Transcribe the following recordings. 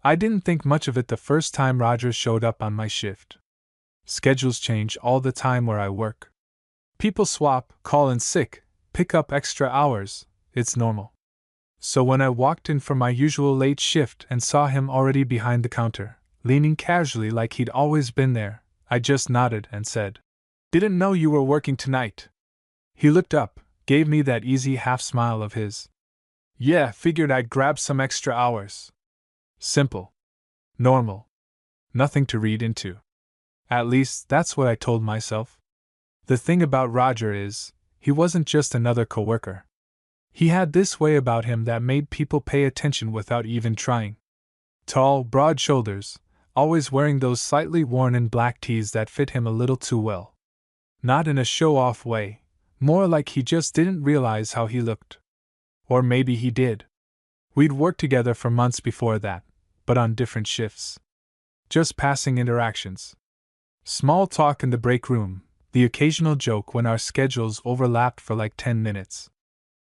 I didn't think much of it the first time Roger showed up on my shift. Schedules change all the time where I work. People swap, call in sick, pick up extra hours, it's normal. So when I walked in for my usual late shift and saw him already behind the counter, leaning casually like he'd always been there, I just nodded and said, "Didn't know you were working tonight." He looked up, gave me that easy half-smile of his. "Yeah, figured I'd grab some extra hours." Simple. Normal. Nothing to read into. At least, that's what I told myself. The thing about Roger is, he wasn't just another coworker. He had this way about him that made people pay attention without even trying. Tall, broad shoulders, always wearing those slightly worn-in black tees that fit him a little too well. Not in a show-off way, more like he just didn't realize how he looked. Or maybe he did. We'd worked together for months before that, but on different shifts. Just passing interactions. Small talk in the break room, the occasional joke when our schedules overlapped for like 10 minutes.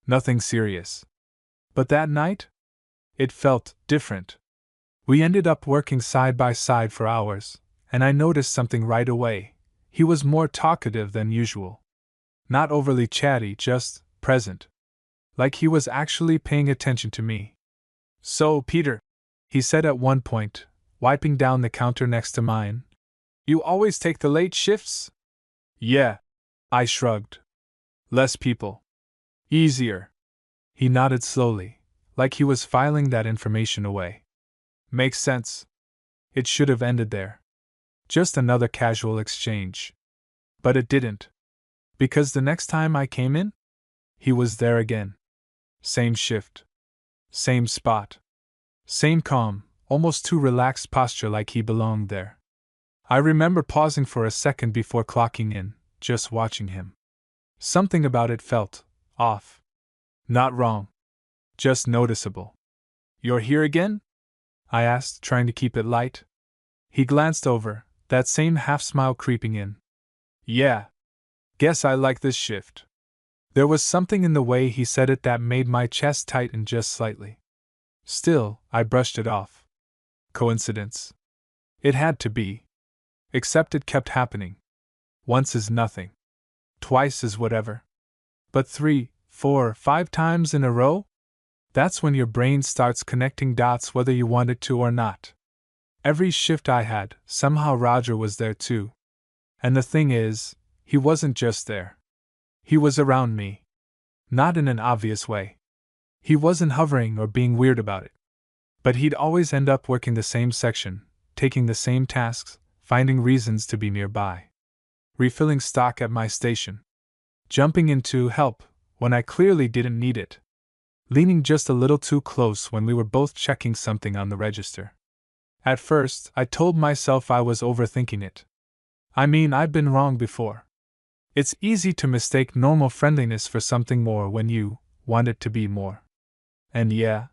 Nothing serious. But that night? It felt different. We ended up working side by side for hours, and I noticed something right away. He was more talkative than usual. Not overly chatty, just present. Like he was actually paying attention to me. "So, Peter," he said at one point, wiping down the counter next to mine, "you always take the late shifts?" "Yeah," I shrugged. "Less people. Easier." He nodded slowly, like he was filing that information away. "Makes sense." It should have ended there. Just another casual exchange. But it didn't. Because the next time I came in, he was there again. Same shift. Same spot. Same calm, almost too relaxed posture like he belonged there. I remember pausing for a second before clocking in, just watching him. Something about it felt off. Not wrong. Just noticeable. "You're here again?" I asked, trying to keep it light. He glanced over, that same half-smile creeping in. "Yeah. Guess I like this shift." There was something in the way he said it that made my chest tighten just slightly. Still, I brushed it off. Coincidence. It had to be. Except it kept happening. Once is nothing. Twice is whatever. But 3, 4, 5 times in a row? That's when your brain starts connecting dots whether you want it to or not. Every shift I had, somehow Roger was there too. And the thing is, he wasn't just there. He was around me. Not in an obvious way. He wasn't hovering or being weird about it. But he'd always end up working the same section, taking the same tasks, finding reasons to be nearby. Refilling stock at my station. Jumping in to help when I clearly didn't need it. Leaning just a little too close when we were both checking something on the register. At first, I told myself I was overthinking it. I mean, I've been wrong before. It's easy to mistake normal friendliness for something more when you want it to be more. And yeah,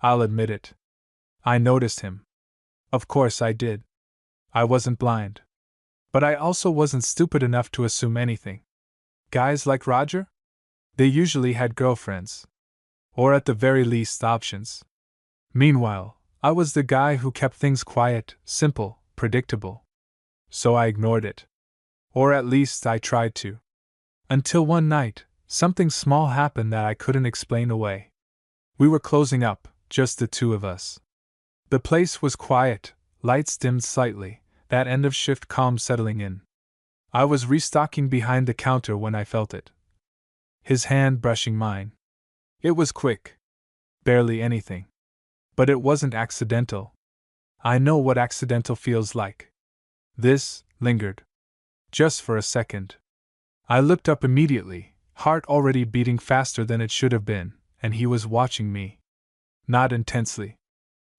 I'll admit it. I noticed him. Of course I did. I wasn't blind. But I also wasn't stupid enough to assume anything. Guys like Roger? They usually had girlfriends. Or at the very least options. Meanwhile, I was the guy who kept things quiet, simple, predictable. So I ignored it. Or at least I tried to. Until one night, something small happened that I couldn't explain away. We were closing up, just the two of us. The place was quiet, lights dimmed slightly, that end of shift calm settling in. I was restocking behind the counter when I felt it. His hand brushing mine. It was quick. Barely anything. But it wasn't accidental. I know what accidental feels like. This lingered. Just for a second. I looked up immediately, heart already beating faster than it should have been, and he was watching me. Not intensely.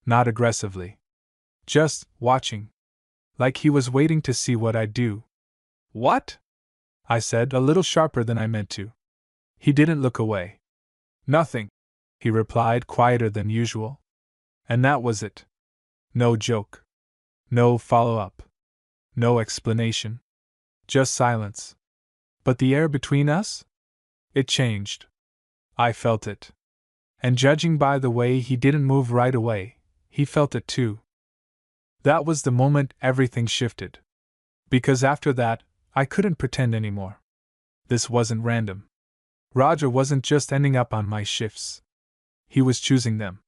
Not aggressively. Just watching. Like he was waiting to see what I'd do. "What?" I said, a little sharper than I meant to. He didn't look away. "Nothing," he replied, quieter than usual. And that was it. No joke. No follow-up. No explanation. Just silence. But the air between us? It changed. I felt it. And judging by the way he didn't move right away, he felt it too. That was the moment everything shifted. Because after that, I couldn't pretend anymore. This wasn't random. Roger wasn't just ending up on my shifts. He was choosing them.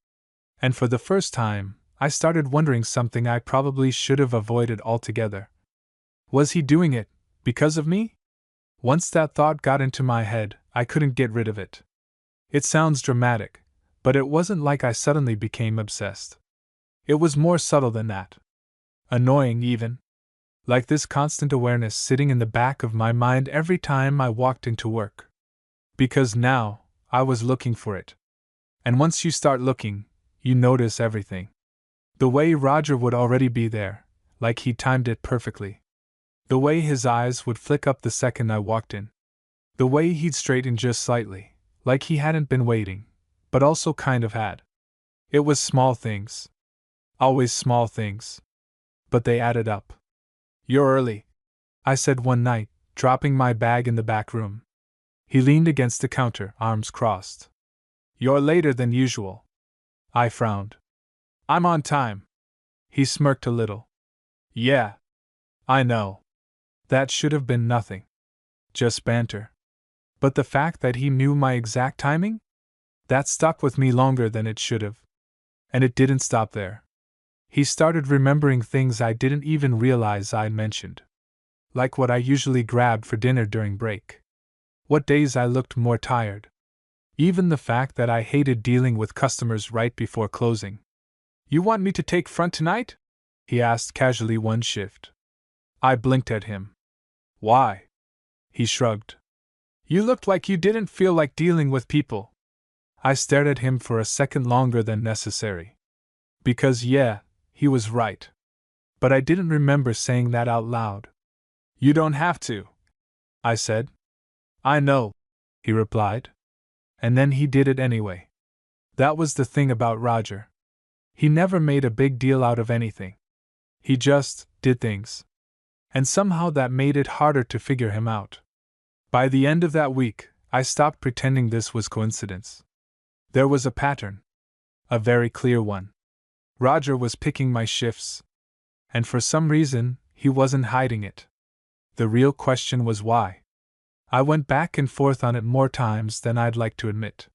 And for the first time, I started wondering something I probably should have avoided altogether. Was he doing it because of me? Once that thought got into my head, I couldn't get rid of it. It sounds dramatic, but it wasn't like I suddenly became obsessed. It was more subtle than that. Annoying, even. Like this constant awareness sitting in the back of my mind every time I walked into work. Because now, I was looking for it. And once you start looking, you notice everything. The way Roger would already be there, like he timed it perfectly. The way his eyes would flick up the second I walked in. The way he'd straighten just slightly, like he hadn't been waiting, but also kind of had. It was small things. Always small things. But they added up. "You're early," I said one night, dropping my bag in the back room. He leaned against the counter, arms crossed. "You're later than usual." I frowned. "I'm on time." He smirked a little. "Yeah. I know. That should have been nothing. Just banter." But the fact that he knew my exact timing? That stuck with me longer than it should have. And it didn't stop there. He started remembering things I didn't even realize I'd mentioned. Like what I usually grabbed for dinner during break. What days I looked more tired. Even the fact that I hated dealing with customers right before closing. "You want me to take front tonight?" he asked casually one shift. I blinked at him. "Why?" He shrugged. "You looked like you didn't feel like dealing with people." I stared at him for a second longer than necessary. Because yeah, he was right. But I didn't remember saying that out loud. "You don't have to," I said. "I know," he replied. And then he did it anyway. That was the thing about Roger. He never made a big deal out of anything. He just did things. And somehow that made it harder to figure him out. By the end of that week, I stopped pretending this was coincidence. There was a pattern. A very clear one. Roger was picking my shifts. And for some reason, he wasn't hiding it. The real question was why. I went back and forth on it more times than I'd like to admit.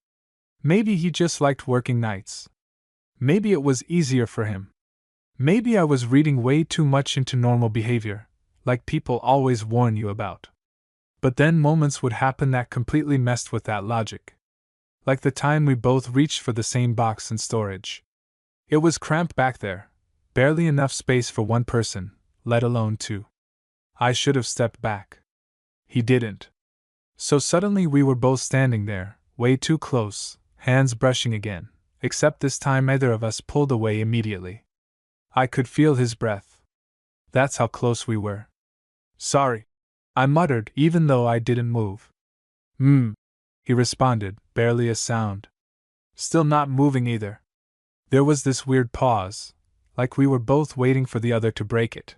Maybe he just liked working nights. Maybe it was easier for him. Maybe I was reading way too much into normal behavior, like people always warn you about. But then moments would happen that completely messed with that logic. Like the time we both reached for the same box in storage. It was cramped back there, barely enough space for one person, let alone two. I should have stepped back. He didn't. So suddenly we were both standing there, way too close, hands brushing again, except this time neither of us pulled away immediately. I could feel his breath. That's how close we were. "Sorry," I muttered, even though I didn't move. He responded, barely a sound. Still not moving either. There was this weird pause, like we were both waiting for the other to break it.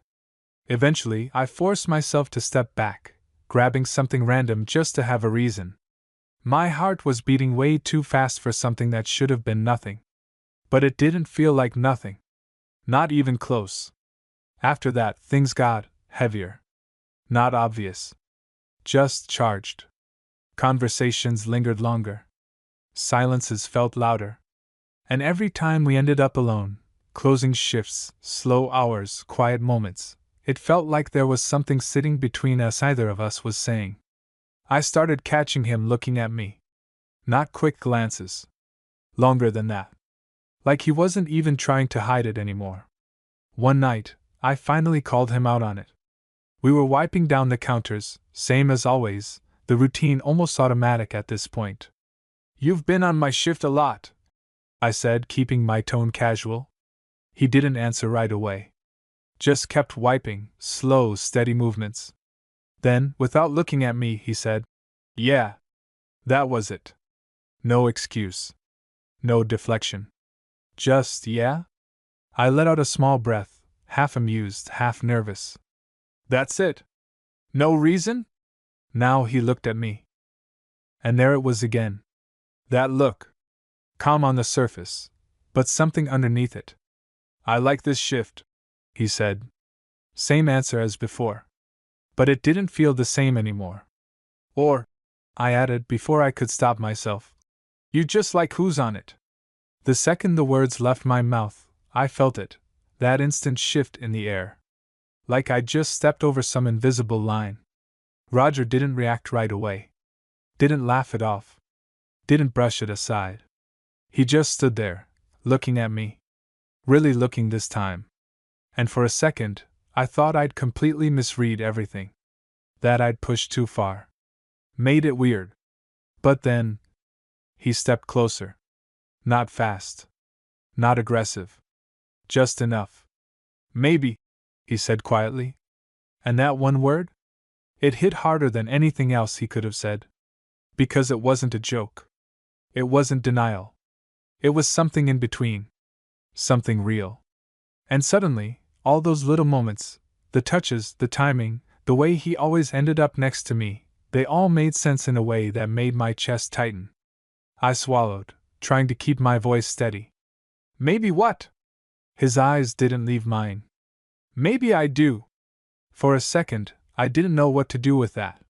Eventually, I forced myself to step back, grabbing something random just to have a reason. My heart was beating way too fast for something that should have been nothing. But it didn't feel like nothing. Not even close. After that, things got heavier. Not obvious. Just charged. Conversations lingered longer. Silences felt louder. And every time we ended up alone, closing shifts, slow hours, quiet moments, it felt like there was something sitting between us either of us was saying. I started catching him looking at me. Not quick glances. Longer than that. Like he wasn't even trying to hide it anymore. One night, I finally called him out on it. We were wiping down the counters, same as always, the routine almost automatic at this point. "You've been on my shift a lot," I said, keeping my tone casual. He didn't answer right away. Just kept wiping, slow, steady movements. Then, without looking at me, he said, "Yeah. That was it." No excuse. No deflection. Just, yeah? I let out a small breath, half amused, half nervous. "That's it? No reason?" Now he looked at me. And there it was again. That look. Calm on the surface, but something underneath it. I like this shift, he said. Same answer as before. But it didn't feel the same anymore. Or, I added before I could stop myself, you just like who's on it. The second the words left my mouth, I felt it, that instant shift in the air. Like I'd just stepped over some invisible line. Roger didn't react right away. Didn't laugh it off. Didn't brush it aside. He just stood there, looking at me. Really looking this time. And for a second, I thought I'd completely misread everything. That I'd pushed too far. Made it weird. But then, he stepped closer. Not fast. Not aggressive. Just enough. Maybe, he said quietly. And that one word? It hit harder than anything else he could have said. Because it wasn't a joke. It wasn't denial. It was something in between. Something real. And suddenly, all those little moments, the touches, the timing, the way he always ended up next to me, they all made sense in a way that made my chest tighten. I swallowed, trying to keep my voice steady. Maybe what? His eyes didn't leave mine. Maybe I do. For a second, I didn't know what to do with that.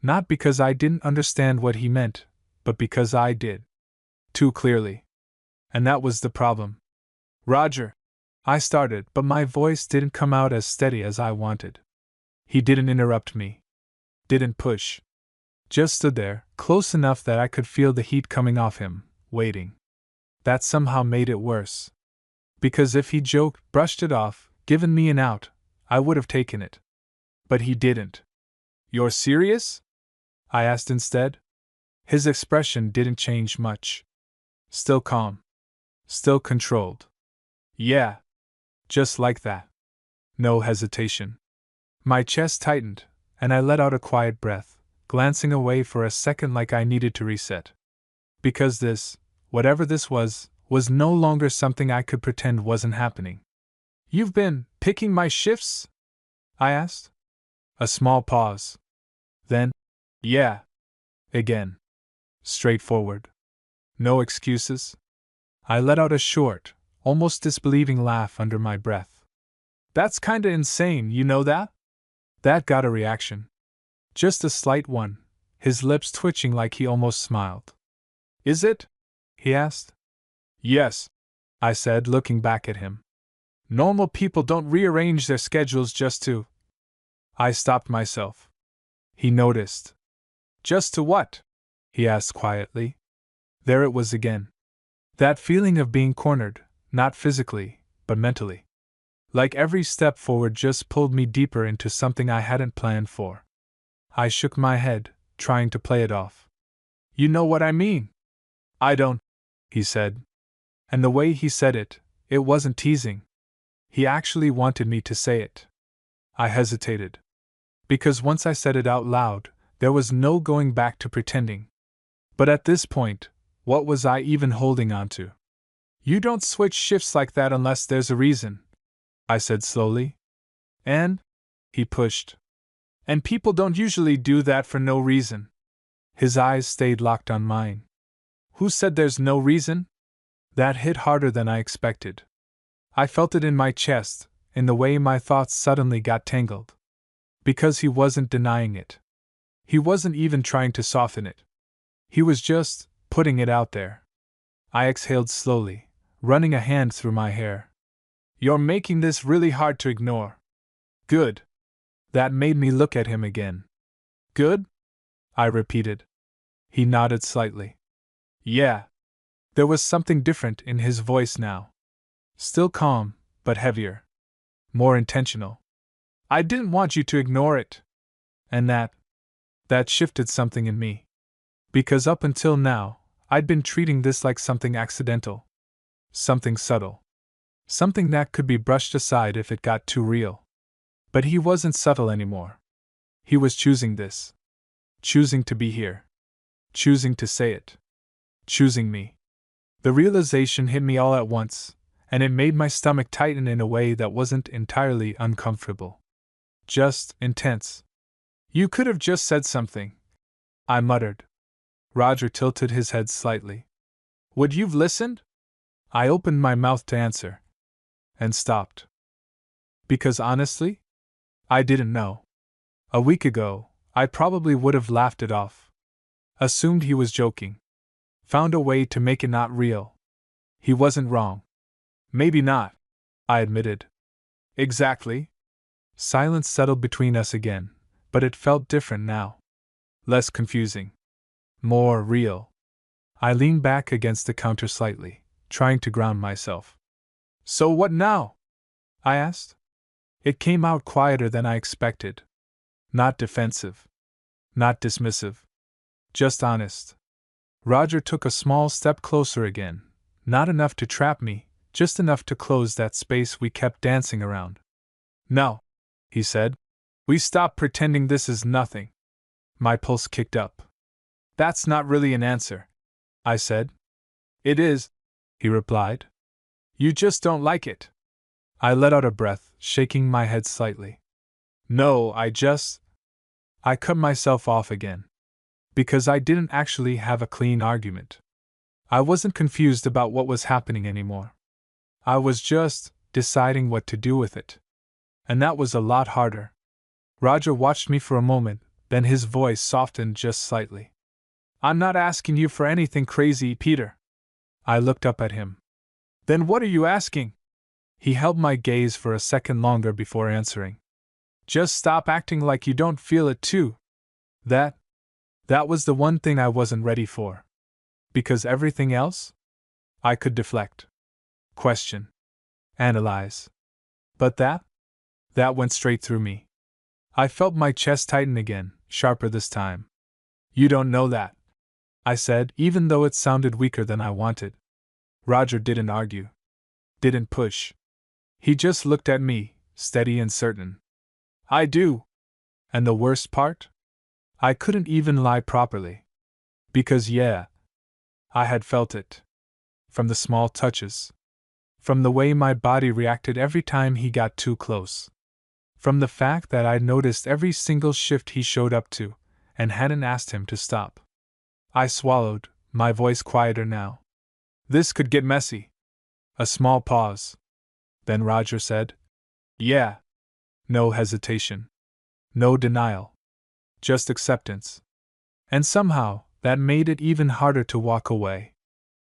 Not because I didn't understand what he meant, but because I did. Too clearly. And that was the problem. Roger, I started, but my voice didn't come out as steady as I wanted. He didn't interrupt me. Didn't push. Just stood there, close enough that I could feel the heat coming off him, waiting. That somehow made it worse. Because if he joked, brushed it off, given me an out, I would have taken it. But he didn't. You're serious? I asked instead. His expression didn't change much. Still calm. Still controlled. Yeah. Just like that. No hesitation. My chest tightened, and I let out a quiet breath, glancing away for a second like I needed to reset. Because this, whatever this was no longer something I could pretend wasn't happening. You've been picking my shifts? I asked. A small pause. Then, yeah. Again. Straightforward. No excuses. I let out a short, almost disbelieving laugh under my breath. That's kinda insane, you know that? That got a reaction. Just a slight one, his lips twitching like he almost smiled. Is it? He asked. Yes, I said, looking back at him. Normal people don't rearrange their schedules just to. I stopped myself. He noticed. Just to what? He asked quietly. There it was again. That feeling of being cornered, not physically, but mentally. Like every step forward just pulled me deeper into something I hadn't planned for. I shook my head, trying to play it off. You know what I mean? I don't, he said. And the way he said it, it wasn't teasing. He actually wanted me to say it. I hesitated. Because once I said it out loud, there was no going back to pretending. But at this point, what was I even holding on to? You don't switch shifts like that unless there's a reason, I said slowly. And? He pushed. And people don't usually do that for no reason. His eyes stayed locked on mine. Who said there's no reason? That hit harder than I expected. I felt it in my chest, in the way my thoughts suddenly got tangled. Because he wasn't denying it. He wasn't even trying to soften it. He was just putting it out there. I exhaled slowly, running a hand through my hair. You're making this really hard to ignore. Good. That made me look at him again. Good? I repeated. He nodded slightly. Yeah. There was something different in his voice now. Still calm, but heavier. More intentional. I didn't want you to ignore it. And that shifted something in me. Because up until now, I'd been treating this like something accidental. Something subtle. Something that could be brushed aside if it got too real. But he wasn't subtle anymore. He was choosing this. Choosing to be here. Choosing to say it. Choosing me. The realization hit me all at once, and it made my stomach tighten in a way that wasn't entirely uncomfortable. Just intense. You could have just said something, I muttered. Roger tilted his head slightly. Would you've listened? I opened my mouth to answer. and stopped. Because honestly, I didn't know. A week ago, I probably would have laughed it off. Assumed he was joking. Found a way to make it not real. He wasn't wrong. Maybe not, I admitted. Exactly. Silence settled between us again, but it felt different now. Less confusing. More real. I leaned back against the counter slightly, trying to ground myself. So what now? I asked. It came out quieter than I expected. Not defensive. Not dismissive. Just honest. Roger took a small step closer again, not enough to trap me, just enough to close that space we kept dancing around. No, he said. We stop pretending this is nothing. My pulse kicked up. That's not really an answer, I said. It is, he replied. You just don't like it. I let out a breath, shaking my head slightly. No, I cut myself off again. Because I didn't actually have a clean argument. I wasn't confused about what was happening anymore. I was just deciding what to do with it. And that was a lot harder. Roger watched me for a moment, then his voice softened just slightly. I'm not asking you for anything crazy, Peter. I looked up at him. Then what are you asking? He held my gaze for a second longer before answering. Just stop acting like you don't feel it too. That was the one thing I wasn't ready for. Because everything else? I could deflect. Question. Analyze. But that went straight through me. I felt my chest tighten again, sharper this time. You don't know that, I said, even though it sounded weaker than I wanted. Roger didn't argue. Didn't push. He just looked at me, steady and certain. I do. And the worst part? I couldn't even lie properly. Because I had felt it. From the small touches. From the way my body reacted every time he got too close. From the fact that I'd noticed every single shift he showed up to, and hadn't asked him to stop. I swallowed, my voice quieter now. This could get messy. A small pause. Then Roger said, yeah. No hesitation. No denial. Just acceptance. And somehow, that made it even harder to walk away.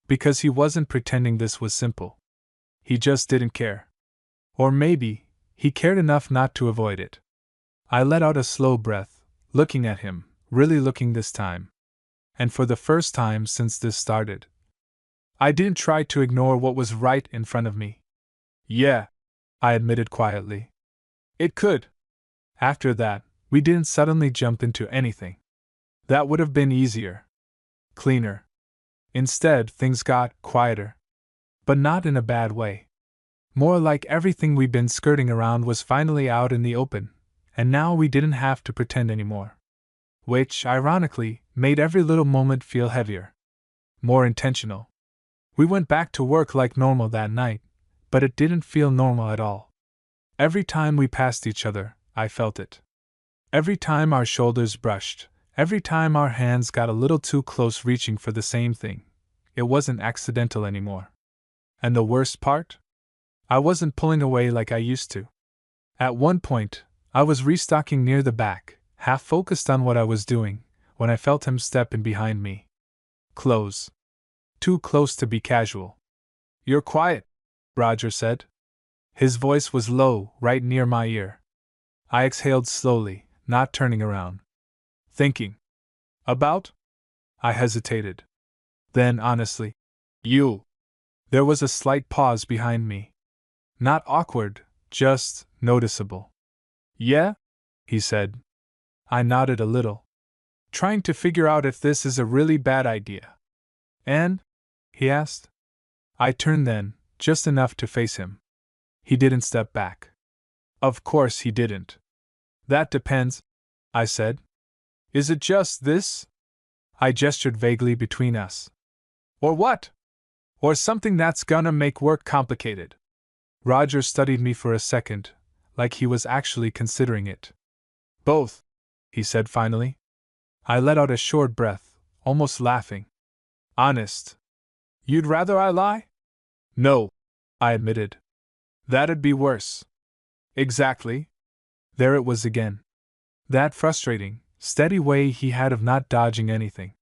Because he wasn't pretending this was simple. He just didn't care. Or maybe, he cared enough not to avoid it. I let out a slow breath, looking at him, really looking this time. And for the first time since this started, I didn't try to ignore what was right in front of me. Yeah, I admitted quietly. It could. After that, we didn't suddenly jump into anything. That would have been easier. Cleaner. Instead, things got quieter. But not in a bad way. More like everything we'd been skirting around was finally out in the open, and now we didn't have to pretend anymore. Which, ironically, made every little moment feel heavier. More intentional. We went back to work like normal that night, but it didn't feel normal at all. Every time we passed each other, I felt it. Every time our shoulders brushed, every time our hands got a little too close reaching for the same thing, it wasn't accidental anymore. And the worst part? I wasn't pulling away like I used to. At one point, I was restocking near the back, half focused on what I was doing, when I felt him step in behind me. Close. Too close to be casual. You're quiet, Roger said. His voice was low, right near my ear. I exhaled slowly, not turning around. Thinking. About? I hesitated. Then, honestly, you. There was a slight pause behind me. Not awkward, just noticeable. Yeah? He said. I nodded a little. Trying to figure out if this is a really bad idea. And? He asked. I turned then, just enough to face him. He didn't step back. Of course he didn't. That depends, I said. Is it just this? I gestured vaguely between us. Or what? Or something that's gonna make work complicated. Roger studied me for a second, like he was actually considering it. Both, he said finally. I let out a short breath, almost laughing. Honest. You'd rather I lie? No, I admitted. That'd be worse. Exactly. There it was again. That frustrating, steady way he had of not dodging anything.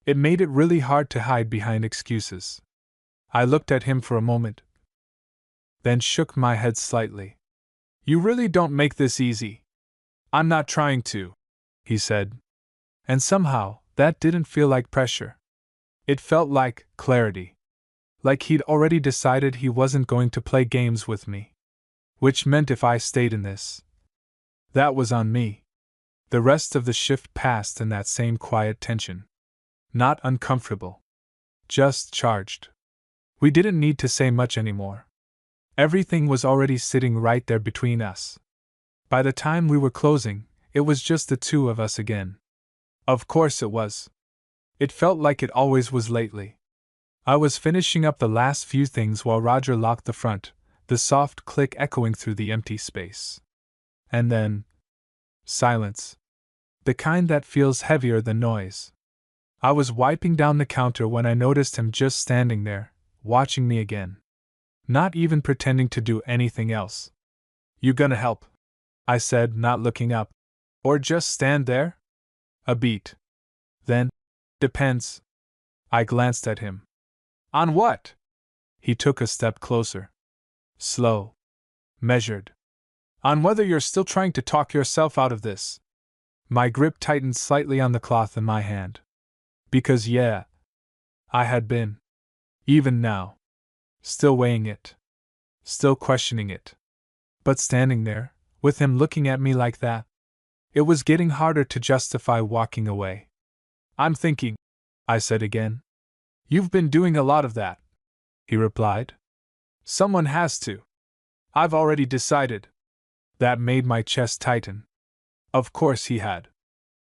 It made it really hard to hide behind excuses. I looked at him for a moment, then shook my head slightly. You really don't make this easy. I'm not trying to, he said. And somehow, that didn't feel like pressure. It felt like clarity. Like he'd already decided he wasn't going to play games with me. Which meant if I stayed in this, that was on me. The rest of the shift passed in that same quiet tension. Not uncomfortable. Just charged. We didn't need to say much anymore. Everything was already sitting right there between us. By the time we were closing, it was just the two of us again. Of course it was. It felt like it always was lately. I was finishing up the last few things while Roger locked the front, the soft click echoing through the empty space. And then, silence. The kind that feels heavier than noise. I was wiping down the counter when I noticed him just standing there, watching me again. Not even pretending to do anything else. You gonna help? I said, not looking up. Or just stand there? A beat. Then, depends. I glanced at him. On what? He took a step closer. Slow. Measured. On whether you're still trying to talk yourself out of this. My grip tightened slightly on the cloth in my hand. Because yeah, I had been. Even now. Still weighing it. Still questioning it. But standing there, with him looking at me like that, it was getting harder to justify walking away. I'm thinking, I said again. You've been doing a lot of that, he replied. Someone has to. I've already decided. That made my chest tighten. Of course he had.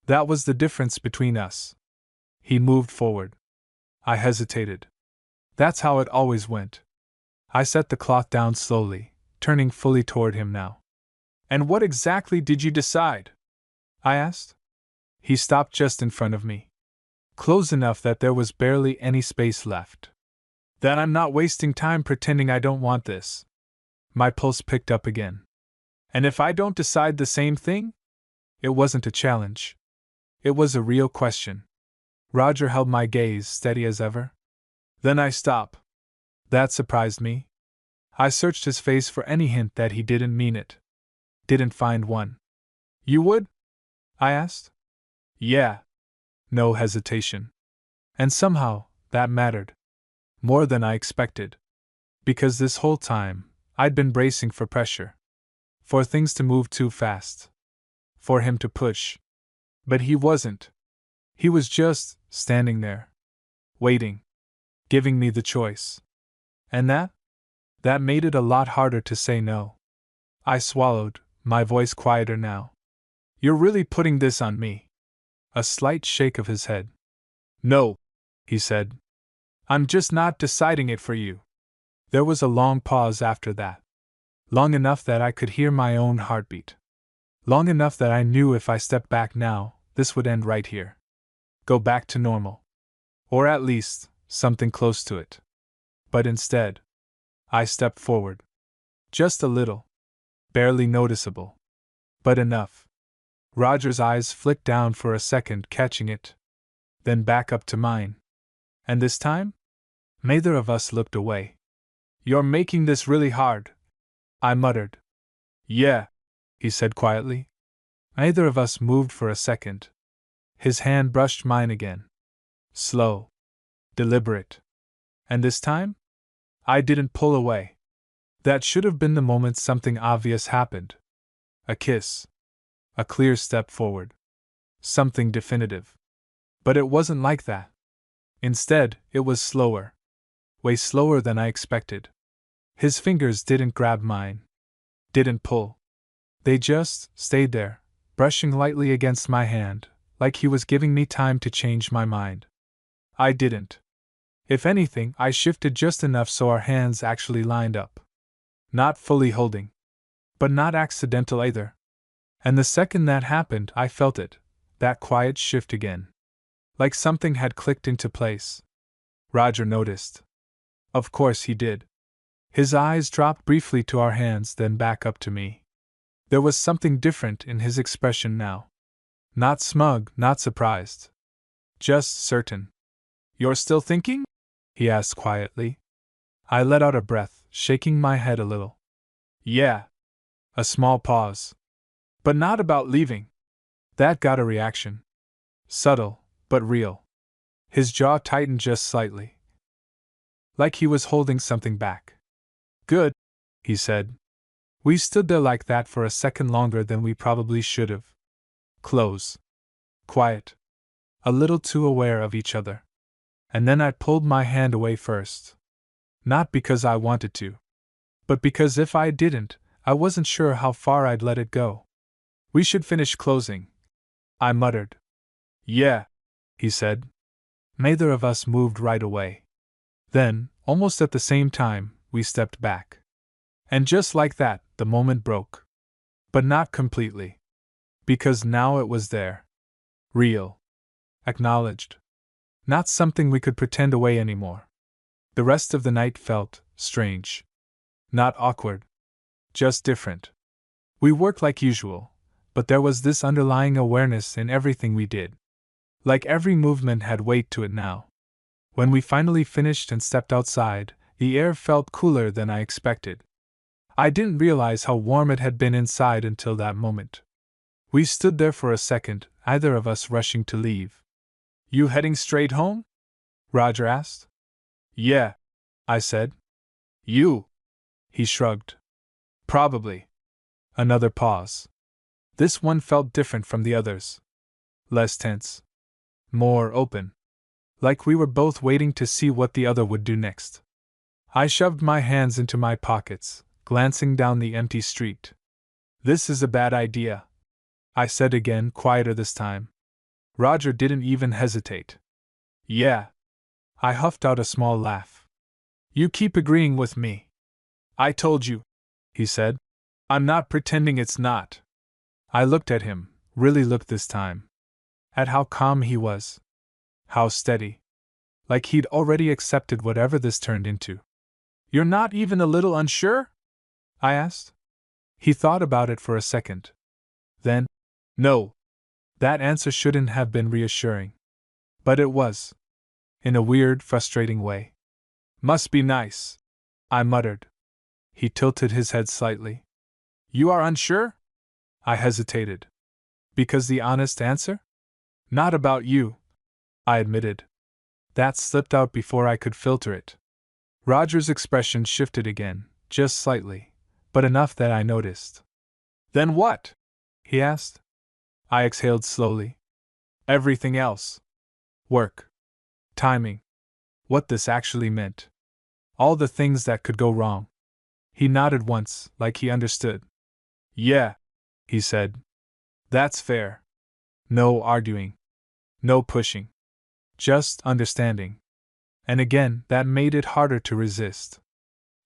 That was the difference between us. He moved forward. I hesitated. That's how it always went. I set the cloth down slowly, turning fully toward him now. And what exactly did you decide? I asked. He stopped just in front of me. Close enough that there was barely any space left. That I'm not wasting time pretending I don't want this. My pulse picked up again. And if I don't decide the same thing? It wasn't a challenge. It was a real question. Roger held my gaze steady as ever. Then I stop. That surprised me. I searched his face for any hint that he didn't mean it. Didn't find one. You would? I asked. Yeah. No hesitation. And somehow, that mattered. More than I expected. Because this whole time, I'd been bracing for pressure. For things to move too fast. For him to push. But he wasn't. He was just standing there. Waiting. Giving me the choice. And that made it a lot harder to say no. I swallowed, my voice quieter now. You're really putting this on me. A slight shake of his head. No, he said. I'm just not deciding it for you. There was a long pause after that. Long enough that I could hear my own heartbeat. Long enough that I knew if I stepped back now, this would end right here. Go back to normal. Or at least, something close to it. But instead, I stepped forward. Just a little. Barely noticeable. But enough. Roger's eyes flicked down for a second, catching it. Then back up to mine. And this time? Neither of us looked away. You're making this really hard, I muttered. Yeah, he said quietly. Neither of us moved for a second. His hand brushed mine again. Slow. Deliberate. And this time? I didn't pull away. That should have been the moment something obvious happened. A kiss. A clear step forward. Something definitive. But it wasn't like that. Instead, it was slower. Way slower than I expected. His fingers didn't grab mine. Didn't pull. They just stayed there, brushing lightly against my hand, like he was giving me time to change my mind. I didn't. If anything, I shifted just enough so our hands actually lined up. Not fully holding. But not accidental either. And the second that happened, I felt it, that quiet shift again. Like something had clicked into place. Roger noticed. Of course he did. His eyes dropped briefly to our hands, then back up to me. There was something different in his expression now. Not smug, not surprised. Just certain. "You're still thinking?" he asked quietly. I let out a breath, shaking my head a little. "Yeah." A small pause. "But not about leaving." That got a reaction. Subtle, but real. His jaw tightened just slightly, like he was holding something back. "Good," he said. We stood there like that for a second longer than we probably should have. Close. Quiet. A little too aware of each other. And then I pulled my hand away first. Not because I wanted to, but because if I didn't, I wasn't sure how far I'd let it go. "We should finish closing," I muttered. "Yeah," he said. Neither of us moved right away. Then, almost at the same time, we stepped back. And just like that, the moment broke. But not completely. Because now it was there. Real. Acknowledged. Not something we could pretend away anymore. The rest of the night felt strange. Not awkward. Just different. We worked like usual, but there was this underlying awareness in everything we did. Like every movement had weight to it now. When we finally finished and stepped outside, the air felt cooler than I expected. I didn't realize how warm it had been inside until that moment. We stood there for a second, either of us rushing to leave. "You heading straight home?" Roger asked. "Yeah," I said. "You?" He shrugged. "Probably." Another pause. This one felt different from the others. Less tense. More open. Like we were both waiting to see what the other would do next. I shoved my hands into my pockets, glancing down the empty street. "This is a bad idea," I said again, quieter this time. Roger didn't even hesitate. "Yeah." I huffed out a small laugh. "You keep agreeing with me." "I told you," he said. "I'm not pretending it's not." I looked at him, really looked this time. At how calm he was. How steady. Like he'd already accepted whatever this turned into. "You're not even a little unsure?" I asked. He thought about it for a second. Then, "No." That answer shouldn't have been reassuring. But it was. In a weird, frustrating way. "Must be nice," I muttered. He tilted his head slightly. "You are unsure?" I hesitated. "Because the honest answer?" "Not about you," I admitted. That slipped out before I could filter it. Roger's expression shifted again, just slightly, but enough that I noticed. "Then what?" he asked. I exhaled slowly. "Everything else. Work. Timing. What this actually meant. All the things that could go wrong." He nodded once, like he understood. "Yeah," he said. "That's fair. No arguing. No pushing. Just understanding." And again, that made it harder to resist.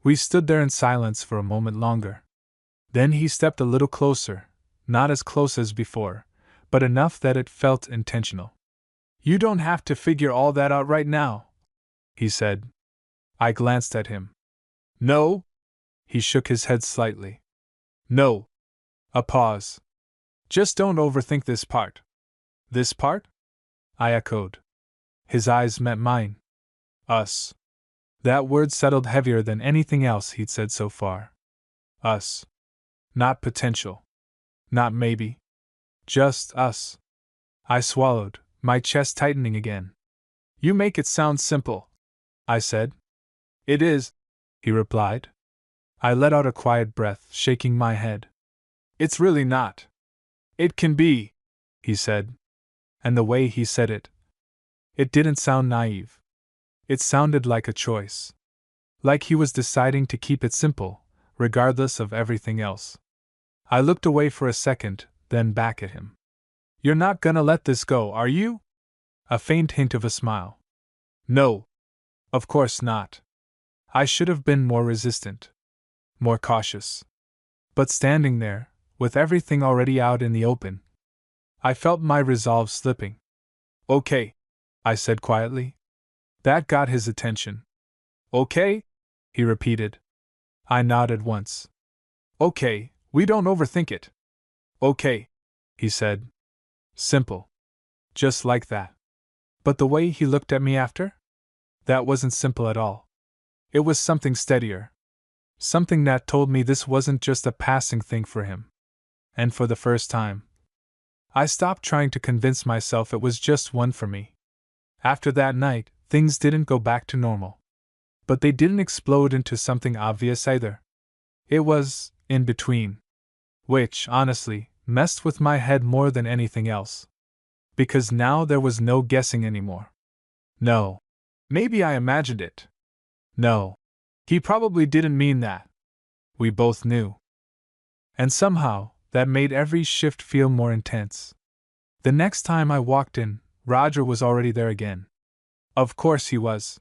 We stood there in silence for a moment longer. Then he stepped a little closer, not as close as before, but enough that it felt intentional. "You don't have to figure all that out right now," he said. I glanced at him. "No?" He shook his head slightly. "No." A pause. "Just don't overthink this part." "This part?" I echoed. His eyes met mine. "Us." That word settled heavier than anything else he'd said so far. Us. Not potential. Not maybe. Just us. I swallowed, my chest tightening again. "You make it sound simple," I said. "It is," he replied. I let out a quiet breath, shaking my head. "It's really not." "It can be," he said. And the way he said it. It didn't sound naive. It sounded like a choice. Like he was deciding to keep it simple, regardless of everything else. I looked away for a second, then back at him. "You're not gonna let this go, are you?" A faint hint of a smile. "No. Of course not." I should have been more resistant. More cautious. But standing there, with everything already out in the open, I felt my resolve slipping. "Okay," I said quietly. That got his attention. "Okay?" he repeated. I nodded once. Okay, we don't overthink it. Okay, he said. Simple. Just like that. But the way he looked at me after? That wasn't simple at all. It was something steadier. Something that told me this wasn't just a passing thing for him. And for the first time, I stopped trying to convince myself it was just one for me. After that night, things didn't go back to normal. But they didn't explode into something obvious either. It was in between. Which, honestly, messed with my head more than anything else. Because now there was no guessing anymore. No. Maybe I imagined it. No. He probably didn't mean that. We both knew. And somehow, that made every shift feel more intense. The next time I walked in, Roger was already there again. Of course he was.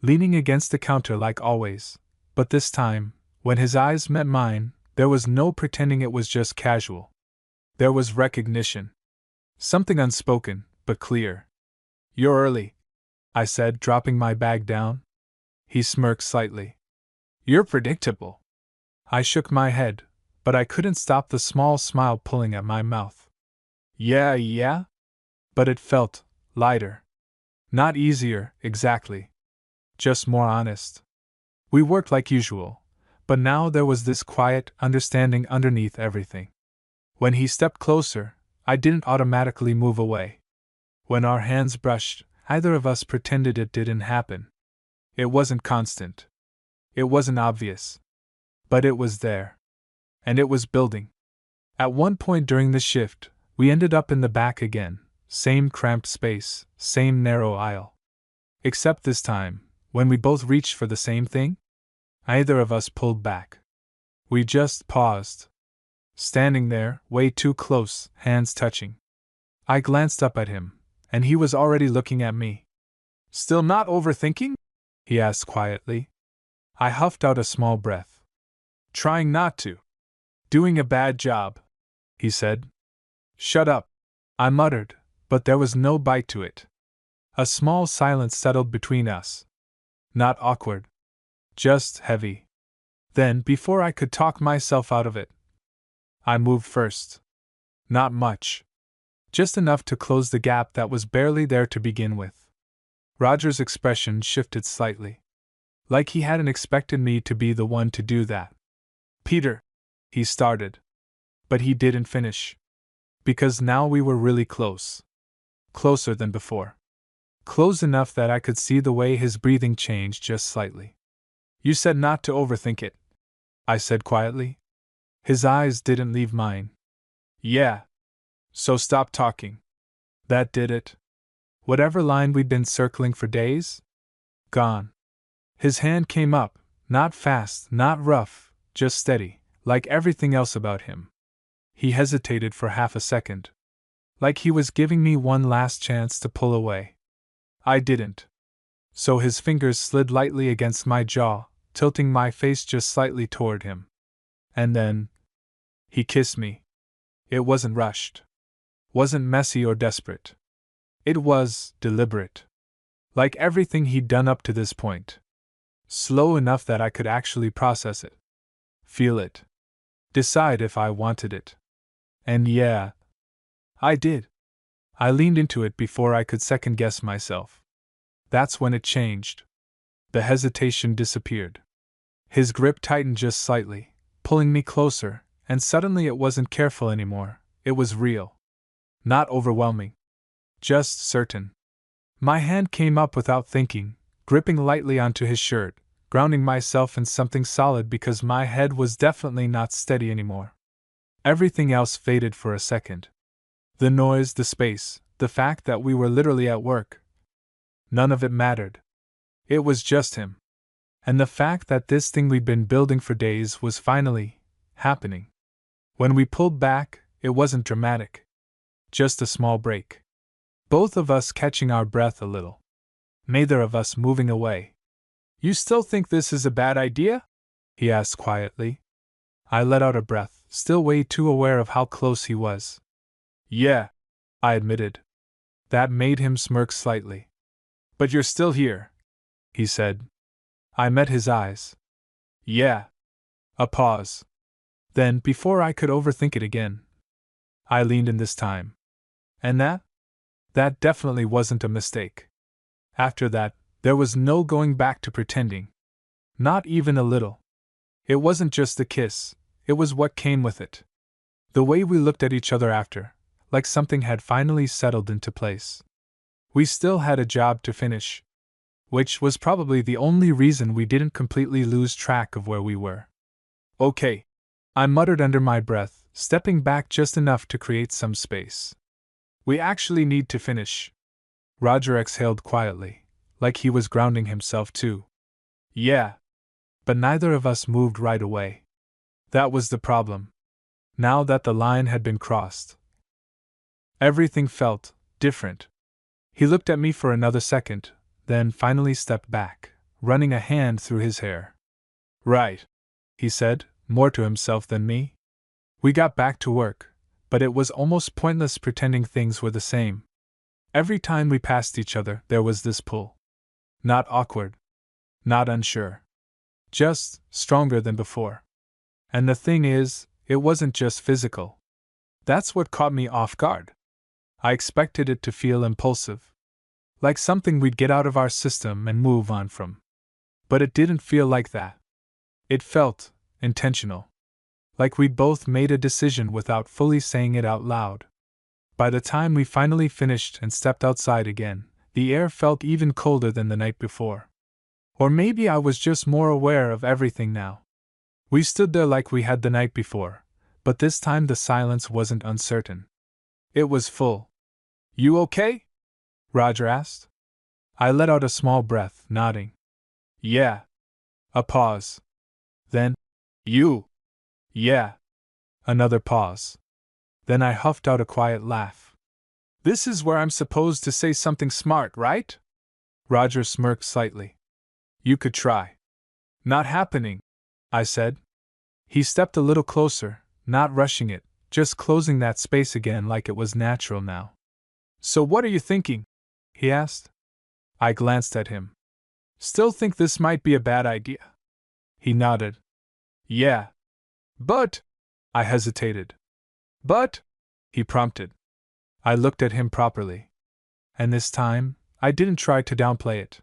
Leaning against the counter like always, but this time, when his eyes met mine, there was no pretending it was just casual. There was recognition. Something unspoken, but clear. You're early, I said, dropping my bag down. He smirked slightly. You're predictable. I shook my head, but I couldn't stop the small smile pulling at my mouth. Yeah? But it felt lighter. Not easier, exactly. Just more honest. We worked like usual, but now there was this quiet understanding underneath everything. When he stepped closer, I didn't automatically move away. When our hands brushed, either of us pretended it didn't happen. It wasn't constant. It wasn't obvious. But it was there. And it was building. At one point during the shift, we ended up in the back again, same cramped space, same narrow aisle. Except this time, when we both reached for the same thing, neither of us pulled back. We just paused. Standing there, way too close, hands touching. I glanced up at him, and he was already looking at me. Still not overthinking? He asked quietly. I huffed out a small breath. Trying not to. Doing a bad job, he said. Shut up, I muttered, but there was no bite to it. A small silence settled between us. Not awkward. Just heavy. Then, before I could talk myself out of it, I moved first. Not much. Just enough to close the gap that was barely there to begin with. Roger's expression shifted slightly. Like he hadn't expected me to be the one to do that. Peter, he started. But he didn't finish. Because now we were really close. Closer than before. Close enough that I could see the way his breathing changed just slightly. You said not to overthink it, I said quietly. His eyes didn't leave mine. Yeah. So stop talking. That did it. Whatever line we'd been circling for days? Gone. His hand came up, not fast, not rough, just steady, like everything else about him. He hesitated for half a second. Like he was giving me one last chance to pull away. I didn't. So his fingers slid lightly against my jaw, tilting my face just slightly toward him. And then, he kissed me. It wasn't rushed. Wasn't messy or desperate. It was deliberate. Like everything he'd done up to this point. Slow enough that I could actually process it. Feel it. Decide if I wanted it. And yeah, I did. I leaned into it before I could second-guess myself. That's when it changed. The hesitation disappeared. His grip tightened just slightly, pulling me closer, and suddenly it wasn't careful anymore, it was real. Not overwhelming. Just certain. My hand came up without thinking, gripping lightly onto his shirt, grounding myself in something solid because my head was definitely not steady anymore. Everything else faded for a second. The noise, the space, the fact that we were literally at work. None of it mattered. It was just him. And the fact that this thing we'd been building for days was finally happening. When we pulled back, it wasn't dramatic. Just a small break. Both of us catching our breath a little. Neither of us moving away. You still think this is a bad idea? He asked quietly. I let out a breath, still way too aware of how close he was. Yeah, I admitted. That made him smirk slightly. But you're still here, he said. I met his eyes. Yeah. A pause. Then, before I could overthink it again, I leaned in this time. And that definitely wasn't a mistake. After that, there was no going back to pretending. Not even a little. It wasn't just the kiss, it was what came with it. The way we looked at each other after, like something had finally settled into place. We still had a job to finish, which was probably the only reason we didn't completely lose track of where we were. Okay, I muttered under my breath, stepping back just enough to create some space. We actually need to finish. Roger exhaled quietly, like he was grounding himself too. Yeah. But neither of us moved right away. That was the problem. Now that the line had been crossed, everything felt different. He looked at me for another second, then finally stepped back, running a hand through his hair. Right, he said, more to himself than me. We got back to work, but it was almost pointless pretending things were the same. Every time we passed each other, there was this pull. Not awkward. Not unsure. Just stronger than before. And the thing is, it wasn't just physical. That's what caught me off guard. I expected it to feel impulsive. Like something we'd get out of our system and move on from. But it didn't feel like that. It felt intentional. Like we'd both made a decision without fully saying it out loud. By the time we finally finished and stepped outside again, the air felt even colder than the night before. Or maybe I was just more aware of everything now. We stood there like we had the night before, but this time the silence wasn't uncertain. It was full. You okay? Roger asked. I let out a small breath, nodding. Yeah. A pause. Then, you. Yeah. Another pause. Then I huffed out a quiet laugh. This is where I'm supposed to say something smart, right? Roger smirked slightly. You could try. Not happening, I said. He stepped a little closer, not rushing it, just closing that space again like it was natural now. So what are you thinking? He asked. I glanced at him. Still think this might be a bad idea? He nodded. Yeah. But, I hesitated. But, he prompted. I looked at him properly. And this time, I didn't try to downplay it.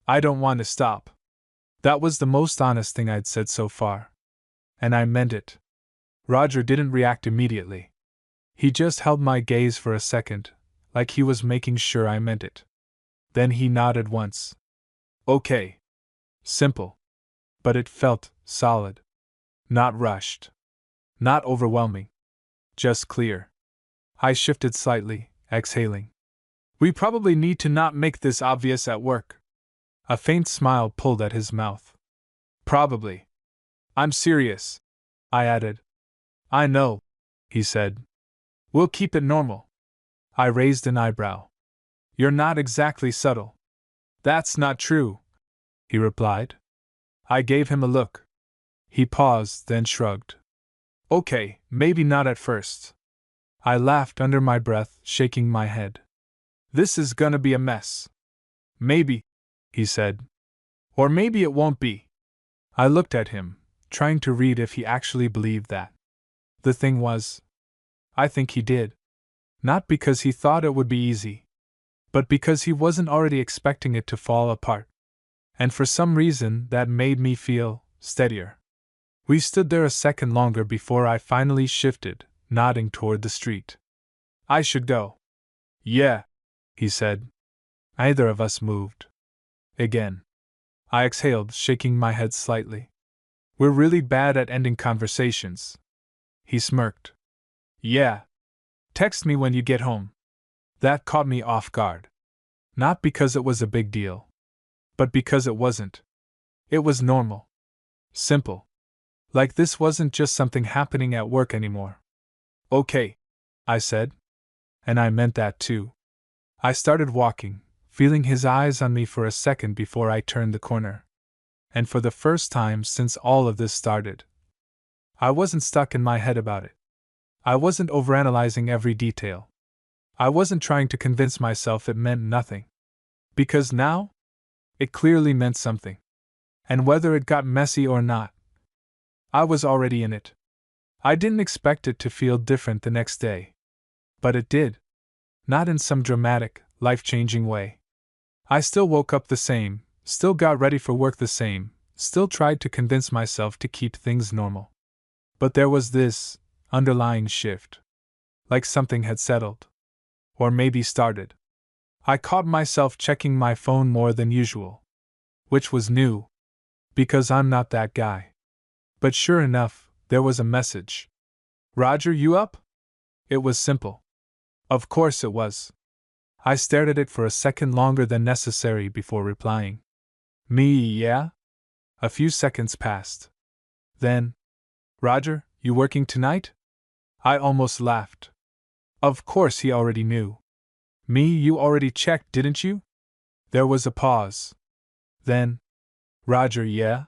I don't want to stop. That was the most honest thing I'd said so far. And I meant it. Roger didn't react immediately. He just held my gaze for a second, like he was making sure I meant it. Then he nodded once. Okay. Simple. But it felt solid. Not rushed. Not overwhelming. Just clear. I shifted slightly, exhaling. We probably need to not make this obvious at work. A faint smile pulled at his mouth. Probably. I'm serious, I added. I know, he said. We'll keep it normal. I raised an eyebrow. You're not exactly subtle. That's not true, he replied. I gave him a look. He paused, then shrugged. Okay, maybe not at first. I laughed under my breath, shaking my head. This is gonna be a mess. Maybe, he said. Or maybe it won't be. I looked at him, trying to read if he actually believed that. The thing was, I think he did. Not because he thought it would be easy, but because he wasn't already expecting it to fall apart. And for some reason, that made me feel steadier. We stood there a second longer before I finally shifted, nodding toward the street. I should go. Yeah, he said. Neither of us moved. Again. I exhaled, shaking my head slightly. We're really bad at ending conversations. He smirked. Yeah. Text me when you get home. That caught me off guard. Not because it was a big deal, but because it wasn't. It was normal. Simple. Like this wasn't just something happening at work anymore. Okay, I said. And I meant that too. I started walking, feeling his eyes on me for a second before I turned the corner. And for the first time since all of this started, I wasn't stuck in my head about it. I wasn't overanalyzing every detail. I wasn't trying to convince myself it meant nothing. Because now, it clearly meant something. And whether it got messy or not, I was already in it. I didn't expect it to feel different the next day. But it did. Not in some dramatic, life-changing way. I still woke up the same, still got ready for work the same, still tried to convince myself to keep things normal. But there was this underlying shift. Like something had settled. Or maybe started. I caught myself checking my phone more than usual. Which was new. Because I'm not that guy. But sure enough, there was a message. Roger, you up? It was simple. Of course it was. I stared at it for a second longer than necessary before replying. Me, yeah? A few seconds passed. Then, Roger, you working tonight? I almost laughed. Of course he already knew. Me, you already checked, didn't you? There was a pause. Then, Roger, yeah?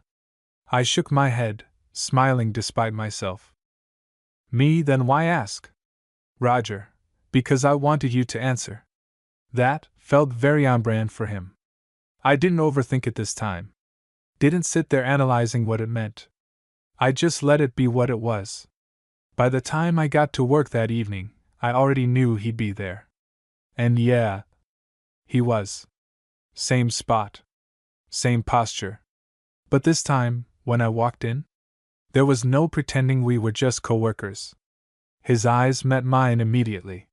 I shook my head, smiling despite myself. Me, then why ask? Roger, because I wanted you to answer. That felt very on brand for him. I didn't overthink it this time. Didn't sit there analyzing what it meant. I just let it be what it was. By the time I got to work that evening, I already knew he'd be there. And yeah, he was. Same spot. Same posture. But this time, when I walked in, there was no pretending we were just coworkers. His eyes met mine immediately.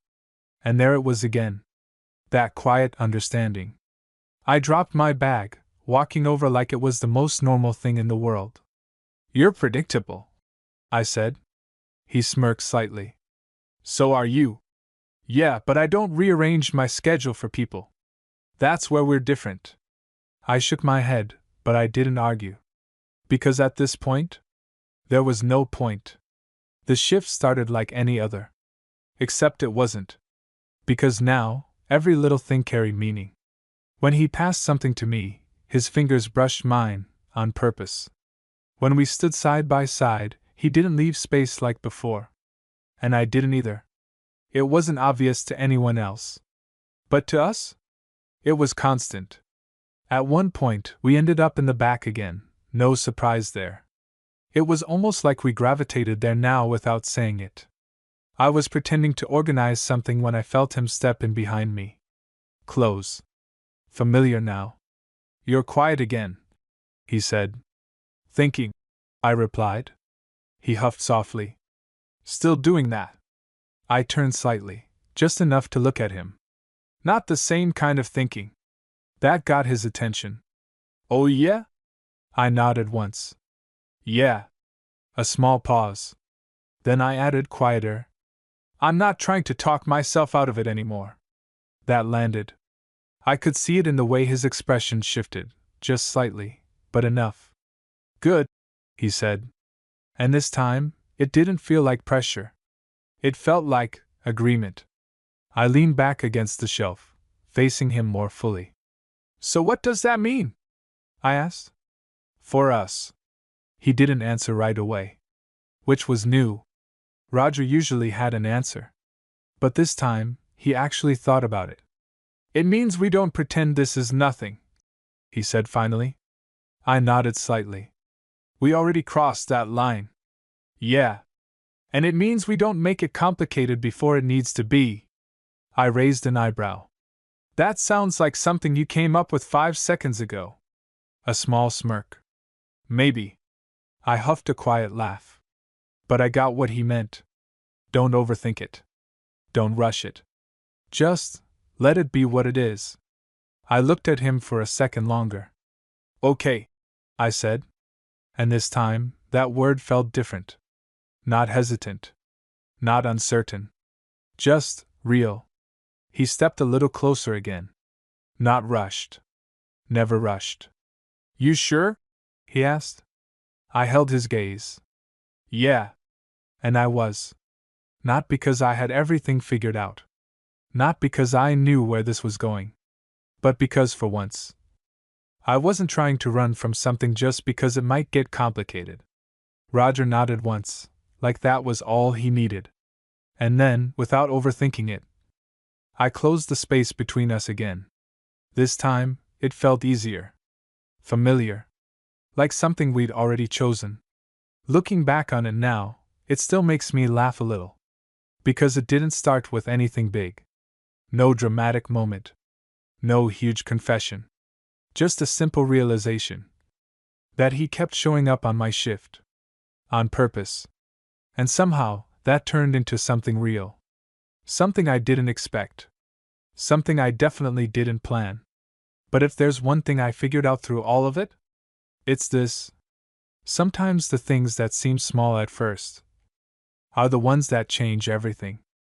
And there it was again. That quiet understanding. I dropped my bag, walking over like it was the most normal thing in the world. You're predictable, I said. He smirked slightly. So are you. Yeah, but I don't rearrange my schedule for people. That's where we're different. I shook my head, but I didn't argue. Because at this point, there was no point. The shift started like any other. Except it wasn't. Because now, every little thing carried meaning. When he passed something to me, his fingers brushed mine, on purpose. When we stood side by side, he didn't leave space like before. And I didn't either. It wasn't obvious to anyone else. But to us? It was constant. At one point, we ended up in the back again, no surprise there. It was almost like we gravitated there now without saying it. I was pretending to organize something when I felt him step in behind me. Close. Familiar now. You're quiet again, he said. Thinking, I replied. He huffed softly. Still doing that? I turned slightly, just enough to look at him. Not the same kind of thinking. That got his attention. Oh yeah? I nodded once. Yeah. A small pause. Then I added quieter. I'm not trying to talk myself out of it anymore. That landed. I could see it in the way his expression shifted, just slightly, but enough. Good, he said. And this time, it didn't feel like pressure. It felt like agreement. I leaned back against the shelf, facing him more fully. So what does that mean? I asked. For us. He didn't answer right away. Which was new. Roger usually had an answer. But this time, he actually thought about it. It means we don't pretend this is nothing, he said finally. I nodded slightly. We already crossed that line. Yeah. And it means we don't make it complicated before it needs to be. I raised an eyebrow. That sounds like something you came up with 5 seconds ago. A small smirk. Maybe. I huffed a quiet laugh. But I got what he meant. Don't overthink it. Don't rush it. Just let it be what it is. I looked at him for a second longer. Okay, I said. And this time, that word felt different. Not hesitant. Not uncertain. Just real. He stepped a little closer again. Not rushed. Never rushed. You sure? He asked. I held his gaze. Yeah. And I was. Not because I had everything figured out. Not because I knew where this was going. But because for once, I wasn't trying to run from something just because it might get complicated. Roger nodded once, like that was all he needed. And then, without overthinking it, I closed the space between us again. This time, it felt easier. Familiar. Like something we'd already chosen. Looking back on it now, it still makes me laugh a little. Because it didn't start with anything big. No dramatic moment. No huge confession. Just a simple realization that he kept showing up on my shift. On purpose. And somehow, that turned into something real. Something I didn't expect. Something I definitely didn't plan. But if there's one thing I figured out through all of it, it's this. Sometimes the things that seem small at first are the ones that change everything.